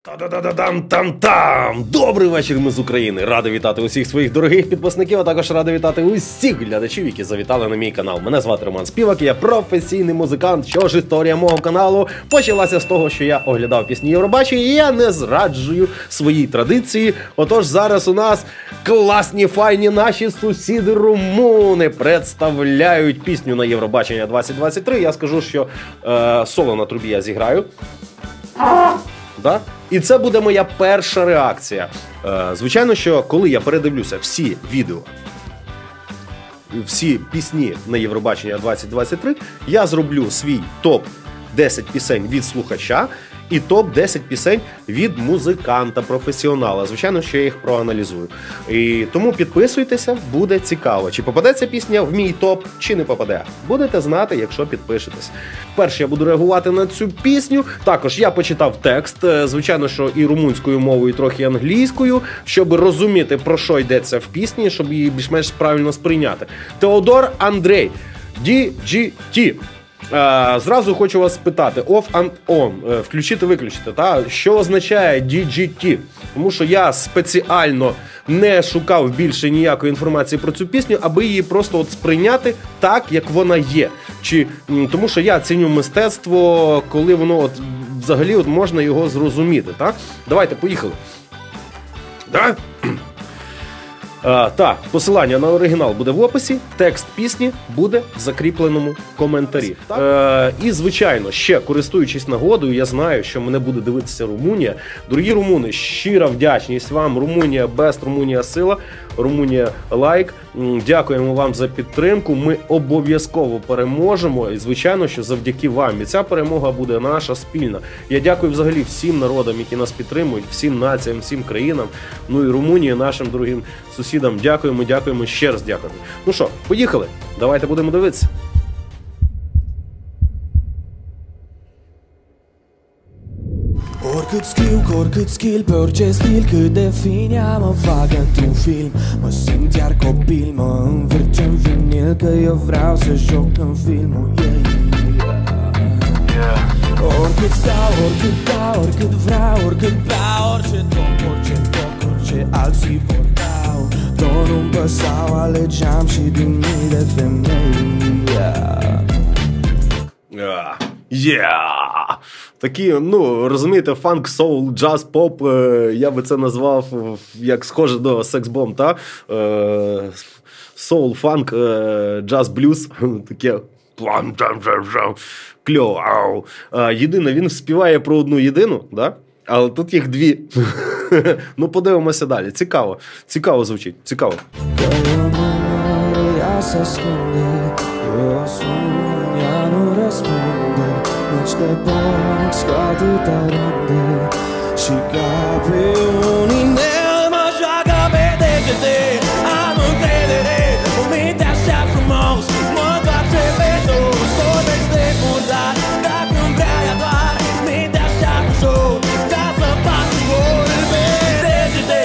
Та-да-да-да-дам-там-там! Добрий вечір, ми з України! Радий вітати усіх своїх дорогих підписників, а також радий вітати усіх глядачів, які завітали на мій канал. Мене звати Роман Співак, я професійний музикант. Що ж, історія мого каналу почалася з того, що я оглядав пісні Євробачення, і я не зраджую свої традиції. Отож, зараз у нас класні, файні наші сусіди румуни представляють пісню на Євробачення 2023. Я скажу, що соло на трубі я зіграю. Да? І це буде моя перша реакція. Звичайно, що коли я передивлюся всі відео, всі пісні на Євробачення 2023, я зроблю свій топ-10 пісень від слухача і топ-10 пісень від музиканта-професіонала. Звичайно, що я їх проаналізую. І тому підписуйтеся, буде цікаво. Чи попаде ця пісня в мій топ, чи не попаде. Будете знати, якщо підпишетесь. Перше, я буду реагувати на цю пісню. Також я почитав текст, звичайно, що і румунською мовою, і трохи англійською, щоб розуміти, про що йдеться в пісні, щоб її більш-менш правильно сприйняти. Теодор Андрей, DGT. Зразу хочу вас спитати, off and on, включити-виключити, що означає DGT? Тому що я спеціально не шукав більше ніякої інформації про цю пісню, аби її просто сприйняти так, як вона є. Тому що я ціню мистецтво, коли воно взагалі можна його зрозуміти. Так? Давайте, поїхали. Да? Так, посилання на оригінал буде в описі, текст пісні буде в закріпленому коментарі. І, звичайно, ще користуючись нагодою, я знаю, що мене буде дивитися Румунія. Дорогі румуни, щира вдячність вам. Румунія бест, Румунія сила, Румунія лайк. Дякуємо вам за підтримку. Ми обов'язково переможемо. І, звичайно, що завдяки вам. І ця перемога буде наша спільна. Я дякую взагалі всім народам, які нас підтримують, всім націям, всім країнам. Ну і Румунії, нашим дорогим сусідам. Дякуємо, ще раз дякуємо. Ну що, поїхали? Давайте будемо дивитися. Oricât scriu pe orice stil, cât de fin ea mă fac într-un film. Mă simt iar copil, mă învârce în vinil, că eu vreau să joc în filmul ei. Oricât stau, oricât dau, oricât vreau, oricât beau, orice toc, orice alții vorbeau. Tot nu-mi păsau, alegeam și din mii de femei. Такі, розумієте, фанк, соул, джаз, поп, я би це назвав як схоже до секс-бомб, та? Соул, фанк, джаз, блюз, таке кльово. Єдине, він співає про одну єдину, да? Але тут їх дві. Ну, подивимося далі. Цікаво звучить, цікаво. Nici de box cu atâta rândă și ca pe un inel mă joacă pe degete. Am încredere, cu minte așa frumos, mă întoarce pe toți. Vorbești de murdar, dacă-mi vrea ea doar, minte așa ușor, ca să fac gol pe degete.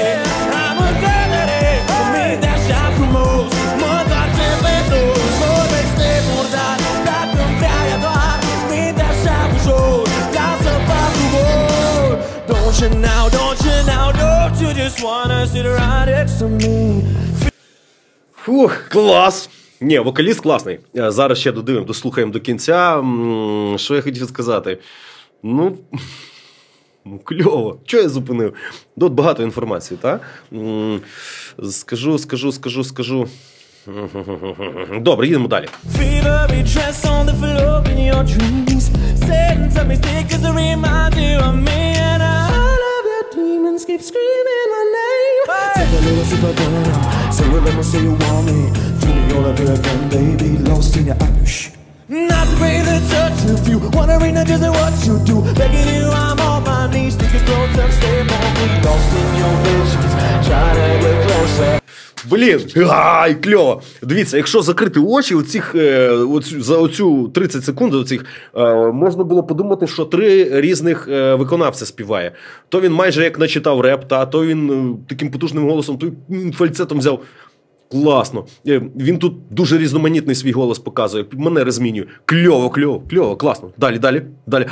Am încredere, cu minte așa frumos, mă întoarce pe toți. Vorbești de murdar, dacă-mi vrea ea doar, don't you just wanna sit right next to me? Фух, клас! Ні, вокаліст класний. Зараз ще дослухаємо до кінця. Що я хотів сказати? Кльово. Чого я зупинив? Тут багато інформації, так? Скажу. Добре, їдемо далі. Keep screaming my name. Take a little sip of venom. Say it, let me say you want me. Feel me all over again, baby. Lost in your eyes. Not to breathe the touch of you. Wondering not just what you do. Begging you, I'm on my knees. Take it closer, stay on me. Lost in your visions. Trying to get closer. Блін, кльово. Дивіться, якщо закрити очі за оцю 30 секунд, можна було подумати, що 3 різних виконавця співає. То він майже як начитав реп, то він таким потужним голосом, то фальцетом взяв. Класно. Він тут дуже різноманітний свій голос показує. Манери змінює. Кльово, класно. Далі.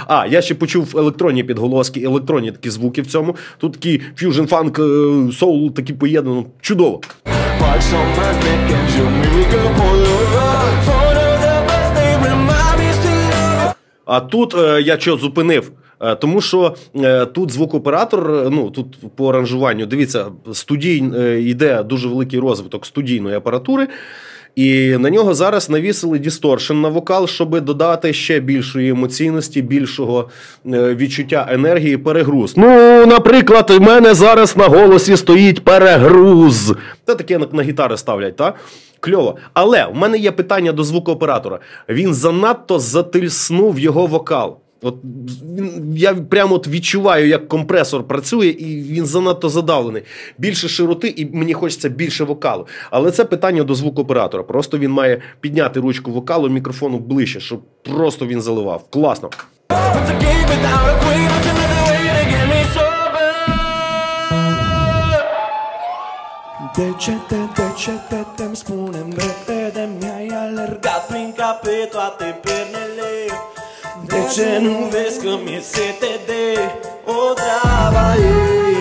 А, я ще почув електронні підголоски, електронні такі звуки в цьому. Тут такий фьюжн, фанк, соул, такі поєднано. Чудово. А тут я чого зупинив? Тому що тут звукооператор, ну, тут по аранжуванню, дивіться, йде дуже великий розвиток студійної апаратури, і на нього зараз навісили дісторшн на вокал, щоб додати ще більшої емоційності, більшого відчуття енергії, перегруз. Ну, наприклад, у мене зараз на голосі стоїть перегруз. Це таке на гітари ставлять, так? Кльово. Але в мене є питання до звукооператора. Він занадто затильснув його вокал. От я прямо от відчуваю, як компресор працює, і він занадто задавлений. Більше широти, і мені хочеться більше вокалу. Але це питання до звукооператора. Просто він має підняти ручку вокалу мікрофону ближче, щоб просто він заливав. Класно. Te-mi spune în repede, mi-ai alergat prin cape toate pernele. De ce nu vezi că mi-e sete de o travă ei?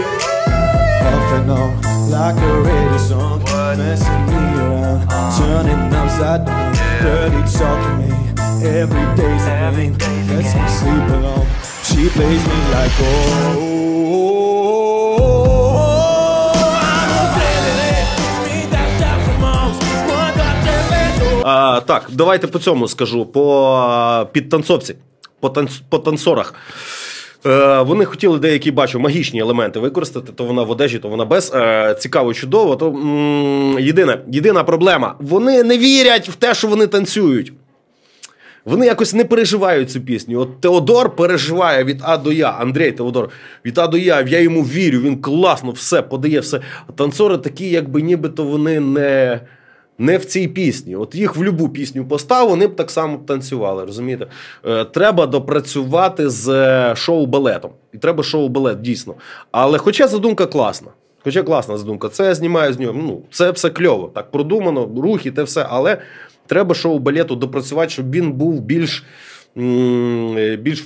Off and on, like a radio song, messing me around, turning upside down. Dirty talking me, every day's a pain, lets me sleep alone. She plays me like Так, давайте по цьому скажу, по підтанцовці, по танцорах. Вони хотіли деякі, бачу, магічні елементи використати, то вона в одежі, то вона без. Цікаво, чудово. То єдина проблема. Вони не вірять в те, що вони танцюють. Вони якось не переживають цю пісню. От Теодор переживає від А до Я. Андрій Теодор від А до Я йому вірю, він класно все подає, все. Танцори такі, якби нібито вони не в цій пісні. От їх в любу пісню постав, вони б так само танцювали, розумієте? Треба допрацювати з шоу-балетом. І треба шоу-балет, дійсно. Але хоча задумка класна. Хоча класна задумка. Це я знімаю з нього. Ну, це все кльово. Так продумано, рухи, те все. Але треба шоу-балету допрацювати, щоб він був більш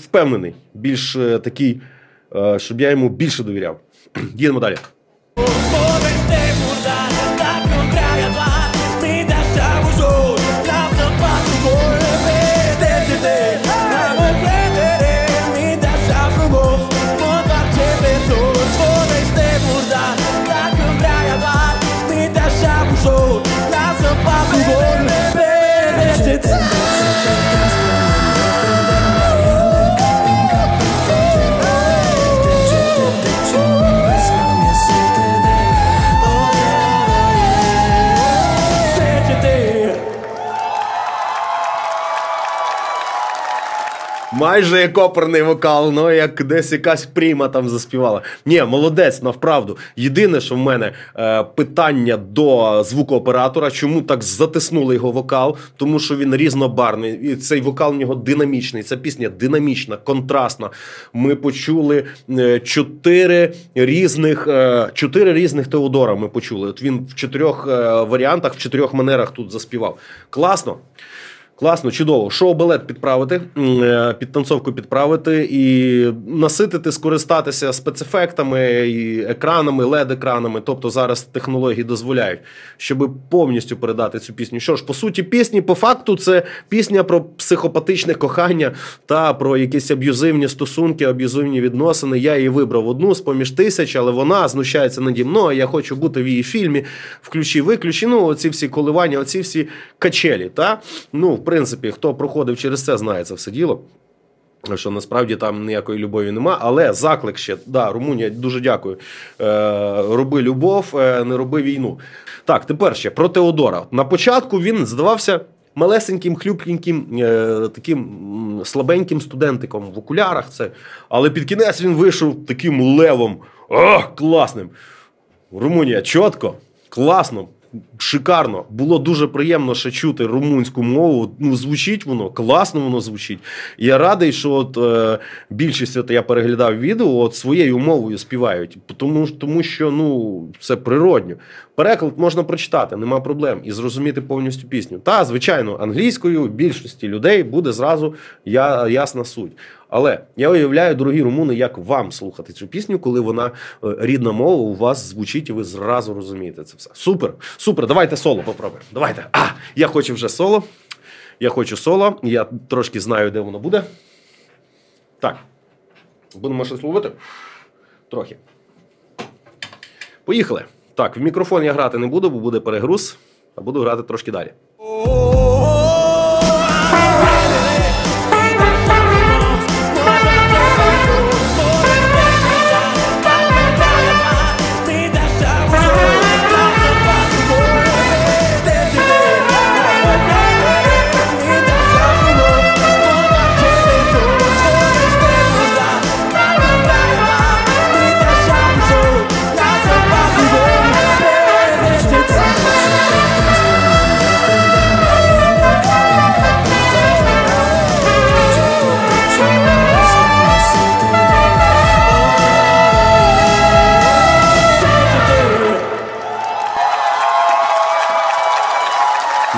впевнений. Більш такий, щоб я йому більше довіряв. Їдемо далі. Майже як оперний вокал, ну як десь якась Пріма там заспівала. Ні, молодець, навправду. Єдине, що в мене питання до звукооператора, чому так затиснули його вокал, тому що він різнобарний, і цей вокал у нього динамічний, ця пісня динамічна, контрастна. Ми почули 4 різних Теодора ми почули. От він в 4 варіантах, в 4 манерах тут заспівав. Класно. Класно, чудово. Шоу-балет підправити, підтанцовку підправити і наситити, скористатися спецефектами, і екранами, LED-екранами. Тобто зараз технології дозволяють, щоб повністю передати цю пісню. Що ж, по суті пісні, по факту, це пісня про психопатичне кохання та про якісь аб'юзивні стосунки, аб'юзивні відносини. Я її вибрав одну з-поміж тисяч, але вона знущається наді мною, я хочу бути в її фільмі, включи-виключи, ну, оці всі коливання, оці всі качелі, та? Ну, в принципі, хто проходив через це, знає це все діло. Що насправді там ніякої любові нема. Але заклик ще, да, Румунія, дуже дякую. Роби любов, не роби війну. Так, тепер ще про Теодора. На початку він здавався малесеньким, хлюпкеньким, таким слабеньким студентиком в окулярах. Це. Але під кінець він вийшов таким левом. Класним. Румунія, чітко, класно. шикарно. Було дуже приємно ще чути румунську мову. Ну, звучить воно, класно воно звучить. І я радий, що от, більшість, от я переглядав відео, от своєю мовою співають. Тому що, ну, це природньо. Переклад можна прочитати, нема проблем. І зрозуміти повністю пісню. Та, звичайно, англійською більшості людей буде зразу ясна суть. Але я уявляю, дорогі румуни, як вам слухати цю пісню, коли вона рідна мова у вас звучить, і ви зразу розумієте це все. Супер, супер, давайте соло попробуємо. Давайте. Я хочу вже соло. Я хочу соло. Я трошки знаю, де воно буде. Так. Будемо щось ловити? Трохи. Поїхали. Так, в мікрофон я грати не буду, бо буде перегруз, а буду грати трошки далі.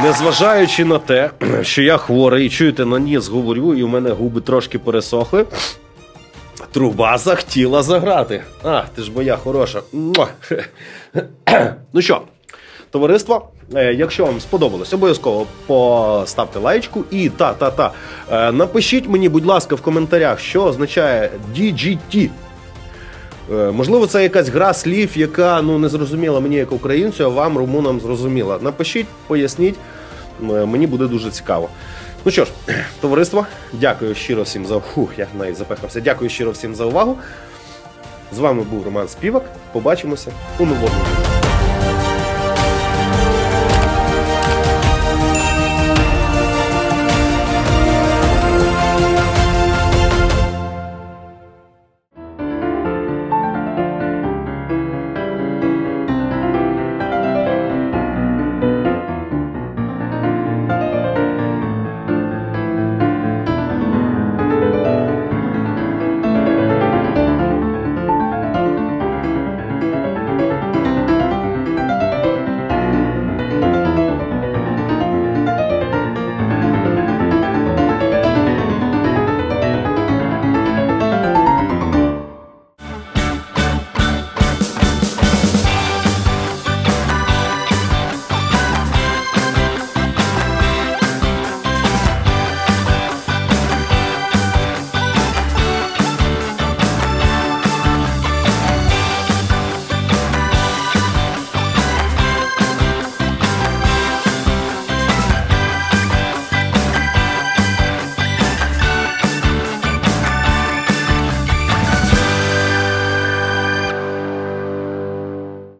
Незважаючи на те, що я хворий, і чуєте, на ніс говорю, і у мене губи трошки пересохли, труба захотіла заграти. Ти ж моя хороша. Ну що, товариство, якщо вам сподобалось, обов'язково поставте лайчку і напишіть мені, будь ласка, в коментарях, що означає DGT. Можливо, це якась гра слів, яка, ну, не зрозуміла мені як українцю, а вам, румунам, зрозуміла. Напишіть, поясніть, мені буде дуже цікаво. Ну що ж, товариство, дякую щиро всім за... я навіть запехався. Дякую щиро всім за увагу. З вами був Роман Співак. Побачимося у новому відео.